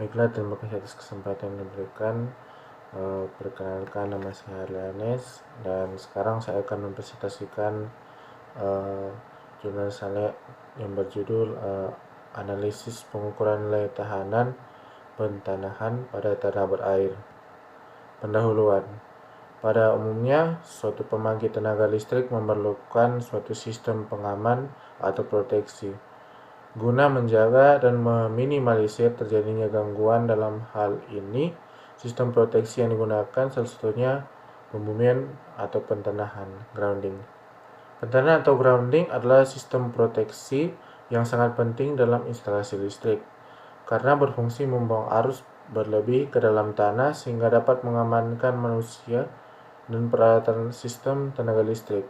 Baiklah, terima kasih atas kesempatan yang diberikan. Perkenalkan, nama saya Leanes, dan sekarang saya akan mempresentasikan jurnal saya yang berjudul Analisis Pengukuran Nilai Tahanan Pentanahan pada Tanah Berair. Pendahuluan. Pada umumnya, suatu pembangkit tenaga listrik memerlukan suatu sistem pengaman atau proteksi guna menjaga dan meminimalisir terjadinya gangguan. Dalam hal ini, sistem proteksi yang digunakan salah satunya pembumian atau pentanahan, grounding. Pentanahan atau grounding adalah sistem proteksi yang sangat penting dalam instalasi listrik karena berfungsi membuang arus berlebih ke dalam tanah sehingga dapat mengamankan manusia dan peralatan sistem tenaga listrik.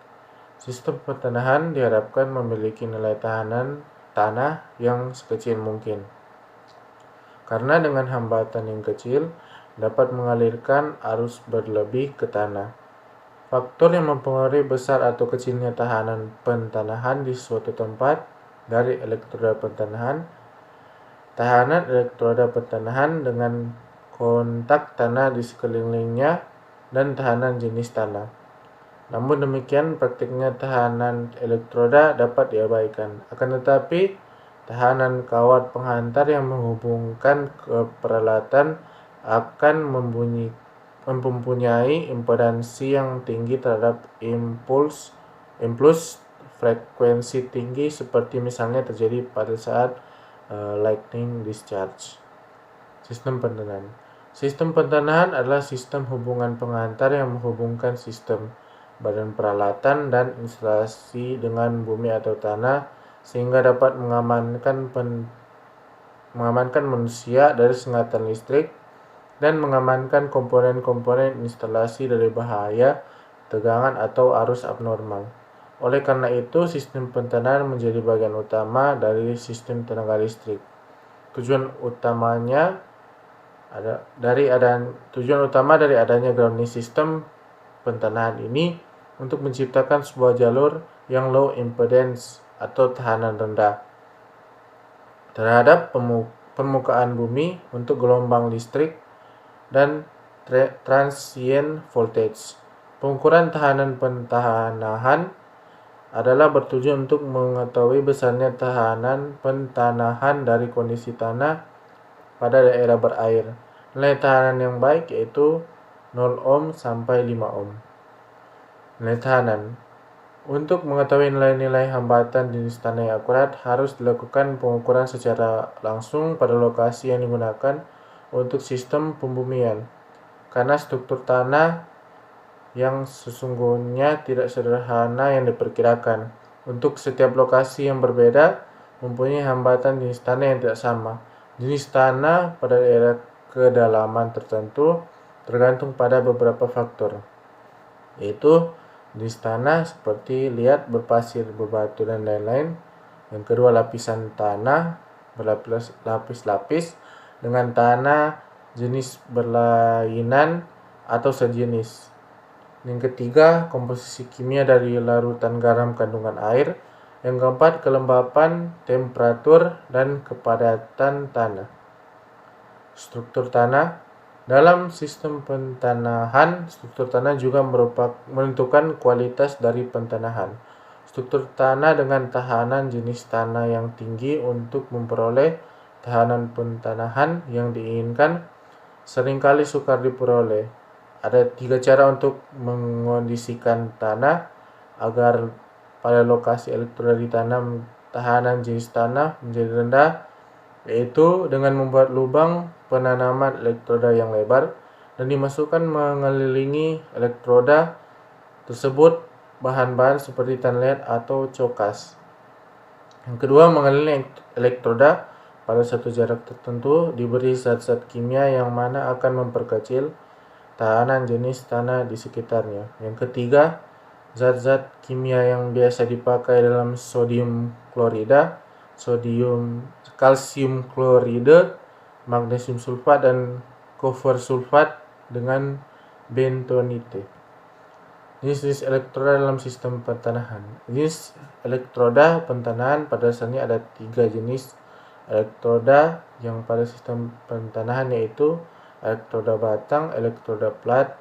Sistem pentanahan diharapkan memiliki nilai tahanan tanah yang sekecil mungkin, karena dengan hambatan yang kecil dapat mengalirkan arus berlebih ke tanah. Faktor yang mempengaruhi besar atau kecilnya tahanan pentanahan di suatu tempat dari elektroda pentanahan, tahanan elektroda pentanahan dengan kontak tanah di sekelilingnya, dan tahanan jenis tanah. Namun demikian, praktiknya tahanan elektroda dapat diabaikan. Akan tetapi, tahanan kawat penghantar yang menghubungkan ke peralatan akan mempunyai impedansi yang tinggi terhadap impuls frekuensi tinggi, seperti misalnya terjadi pada saat lightning discharge. Sistem pentanahan. Sistem pentanahan adalah sistem hubungan penghantar yang menghubungkan sistem badan peralatan dan instalasi dengan bumi atau tanah sehingga dapat mengamankan manusia dari sengatan listrik dan mengamankan komponen-komponen instalasi dari bahaya, tegangan, atau arus abnormal. Oleh karena itu, sistem pentanahan menjadi bagian utama dari sistem tenaga listrik. Tujuan utama dari adanya grounding sistem pentanahan ini untuk menciptakan sebuah jalur yang low impedance atau tahanan rendah terhadap permukaan bumi untuk gelombang listrik dan transient voltage. Pengukuran tahanan pentanahan adalah bertujuan untuk mengetahui besarnya tahanan pentanahan dari kondisi tanah pada daerah berair. Nilai tahanan yang baik yaitu 0 ohm sampai 5 ohm. Nilai tahanan. Untuk mengetahui nilai-nilai hambatan jenis tanah yang akurat, harus dilakukan pengukuran secara langsung pada lokasi yang digunakan untuk sistem pembumian. Karena struktur tanah yang sesungguhnya tidak sederhana yang diperkirakan. Untuk setiap lokasi yang berbeda, mempunyai hambatan jenis tanah yang tidak sama. Jenis tanah pada daerah kedalaman tertentu tergantung pada beberapa faktor, yaitu jenis tanah seperti liat, berpasir, berbatu, dan lain-lain. Yang kedua, lapisan tanah berlapis-lapis dengan tanah jenis berlainan atau sejenis. Yang ketiga, komposisi kimia dari larutan garam kandungan air. Yang keempat, kelembapan, temperatur, dan kepadatan tanah. Struktur tanah. Dalam sistem pentanahan, struktur tanah juga menentukan kualitas dari pentanahan. Struktur tanah dengan tahanan jenis tanah yang tinggi untuk memperoleh tahanan pentanahan yang diinginkan seringkali sukar diperoleh. Ada 3 cara untuk mengondisikan tanah agar pada lokasi elektroda ditanam tahanan jenis tanah menjadi rendah, yaitu dengan membuat lubang penanaman elektroda yang lebar dan dimasukkan mengelilingi elektroda tersebut bahan-bahan seperti tanlet atau cokas. Yang kedua, mengelilingi elektroda pada satu jarak tertentu diberi zat-zat kimia yang mana akan memperkecil tahanan jenis tanah di sekitarnya. Yang ketiga, zat-zat kimia yang biasa dipakai dalam sodium klorida, kalsium klorida, magnesium sulfat, dan koper sulfat dengan bentonite. Jenis elektroda dalam sistem pentanahan. Jenis elektroda pentanahan pada dasarnya ada 3 jenis, elektroda yang pada sistem pentanahan yaitu elektroda batang, elektroda plat,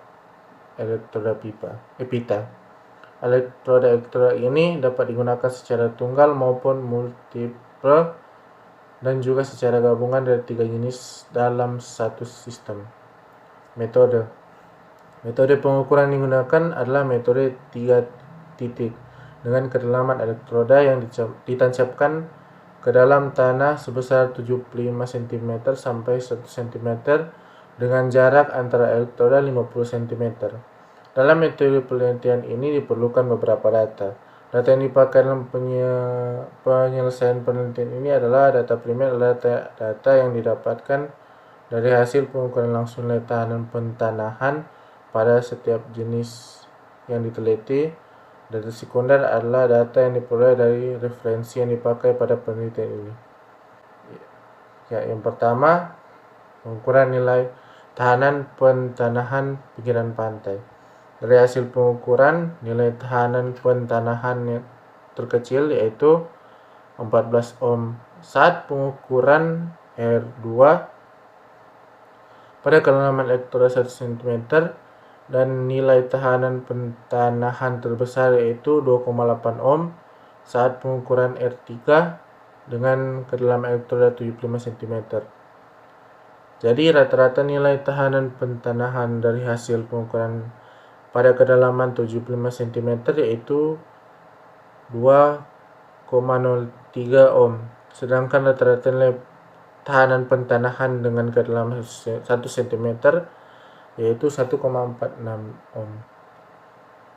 elektroda pita. Elektroda ini dapat digunakan secara tunggal maupun multiple dan juga secara gabungan dari 3 jenis dalam satu sistem. Metode pengukuran yang digunakan adalah metode 3 titik dengan kedalaman elektroda yang ditancapkan ke dalam tanah sebesar 75 cm sampai 1 cm dengan jarak antara elektroda 50 cm. Dalam metode penelitian ini diperlukan beberapa data. Data yang dipakai dalam penyelesaian penelitian ini adalah data primer, data yang didapatkan dari hasil pengukuran langsung nilai tahanan pentanahan pada setiap jenis yang diteliti. Data sekunder adalah data yang diperoleh dari referensi yang dipakai pada penelitian ini. Yang pertama, pengukuran nilai tahanan pentanahan pinggiran pantai. Dari hasil pengukuran, nilai tahanan pentanahan terkecil yaitu 14 ohm saat pengukuran R2 pada kedalaman elektroda 1 cm dan nilai tahanan pentanahan terbesar yaitu 2,8 ohm saat pengukuran R3 dengan kedalaman elektroda 75 cm. Jadi rata-rata nilai tahanan pentanahan dari hasil pengukuran pada kedalaman 75 cm yaitu 2,03 ohm. Sedangkan rata-rata nilai tahanan pentanahan dengan kedalaman 1 cm yaitu 1,46 ohm.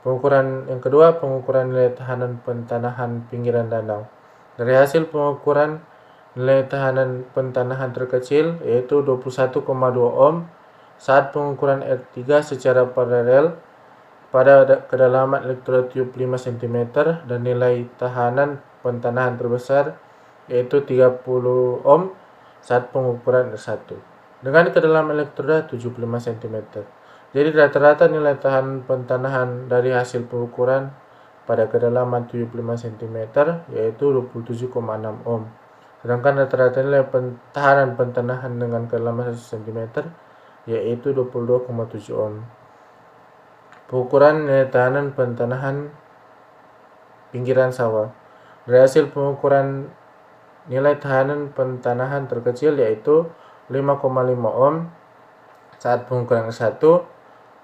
Pengukuran yang kedua, pengukuran nilai tahanan pentanahan pinggiran danau. Dari hasil pengukuran nilai tahanan pentanahan terkecil yaitu 21,2 ohm saat pengukuran R3 secara paralel pada kedalaman elektroda 75 cm dan nilai tahanan pentanahan terbesar yaitu 30 ohm saat pengukuran R1 dengan kedalaman elektroda 75 cm. Jadi rata-rata nilai tahanan pentanahan dari hasil pengukuran pada kedalaman 75 cm yaitu 27,6 ohm. Sedangkan rata-rata nilai tahanan pentanahan dengan kedalaman 1 cm yaitu 22,7 ohm. Pengukuran nilai tahanan pentanahan pinggiran sawah. Dari hasil pengukuran nilai tahanan pentanahan terkecil yaitu 5,5 ohm saat pengukuran S1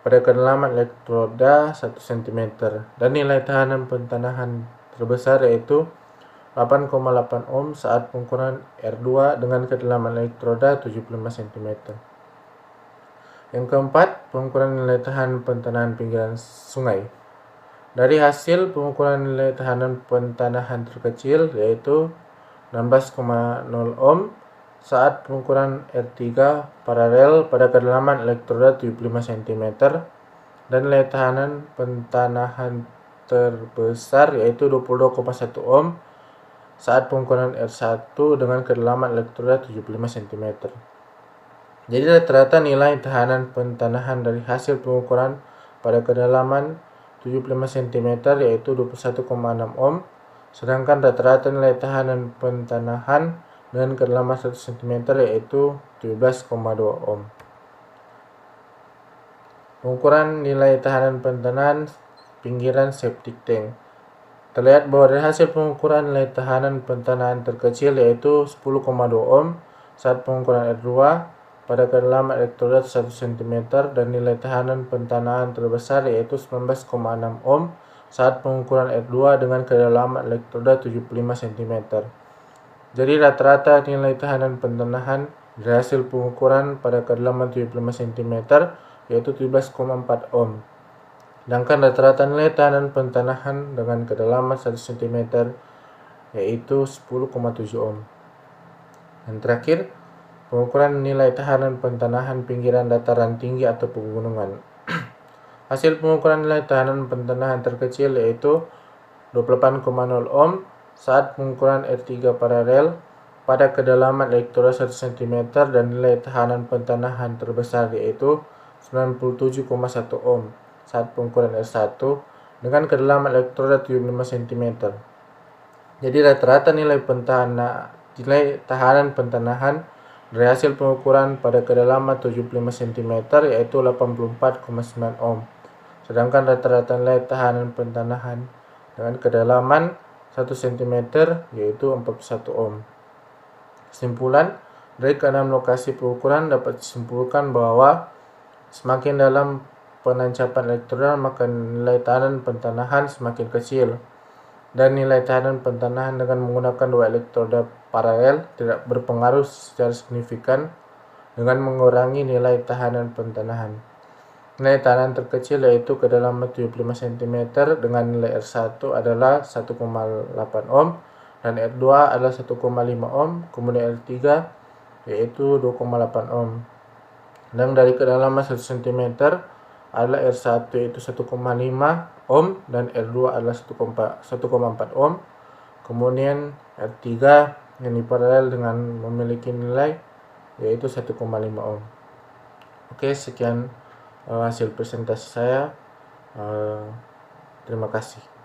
pada kedalaman elektroda 1 cm dan nilai tahanan pentanahan terbesar yaitu 8,8 ohm saat pengukuran R2 dengan kedalaman elektroda 75 cm. Yang keempat, pengukuran nilai tahanan pentanahan pinggiran sungai. Dari hasil pengukuran nilai tahanan pentanahan terkecil yaitu 16,0 ohm saat pengukuran R3 paralel pada kedalaman elektroda 75 cm dan nilai tahanan pentanahan terbesar yaitu 22,1 ohm saat pengukuran R1 dengan kedalaman elektroda 75 cm. Jadi rata-rata nilai tahanan pentanahan dari hasil pengukuran pada kedalaman 75 cm yaitu 21,6 ohm, sedangkan rata-rata nilai tahanan pentanahan dengan kedalaman 1 cm yaitu 17,2 ohm. Pengukuran nilai tahanan pentanahan pinggiran septic tank. Terlihat bahwa dari hasil pengukuran nilai tahanan pentanahan terkecil yaitu 10,2 ohm saat pengukuran R2 pada kedalaman elektroda 1 cm dan nilai tahanan pentanahan terbesar yaitu 19,6 ohm saat pengukuran R2 dengan kedalaman elektroda 75 cm. Jadi rata-rata nilai tahanan pentanahan dari hasil pengukuran pada kedalaman 75 cm yaitu 17,4 ohm. Sedangkan rata-rata nilai tahanan pentanahan dengan kedalaman 1 cm yaitu 10,7 ohm. Dan terakhir, pengukuran nilai tahanan pentanahan pinggiran dataran tinggi atau pegunungan. Hasil pengukuran nilai tahanan pentanahan terkecil yaitu 28,0 ohm saat pengukuran R3 paralel pada kedalaman elektroda 1 cm dan nilai tahanan pentanahan terbesar yaitu 97,1 ohm saat pengukuran R1 dengan kedalaman elektroda 75 cm. Jadi rata-rata nilai nilai tahanan pentanahan dari hasil pengukuran pada kedalaman 75 cm yaitu 84,9 ohm. Sedangkan rata-rata nilai tahanan pentanahan dengan kedalaman 1 cm yaitu 41 ohm. Kesimpulan, dari keenam lokasi pengukuran dapat disimpulkan bahwa semakin dalam penancapan elektroda maka nilai tahanan pentanahan semakin kecil, dan nilai tahanan pentanahan dengan menggunakan dua elektroda paralel tidak berpengaruh secara signifikan dengan mengurangi nilai tahanan pentanahan. Nilai tahanan terkecil yaitu kedalaman 75 cm dengan nilai R1 adalah 1,8 ohm dan R2 adalah 1,5 ohm, kemudian R3 yaitu 2,8 ohm. Dan dari kedalaman 1 cm adalah R1 yaitu 1,5 ohm dan R2 adalah 1,4 ohm. Kemudian R3 yang diparalel dengan memiliki nilai yaitu 1,5 ohm. Oke, sekian hasil presentasi saya. Terima kasih.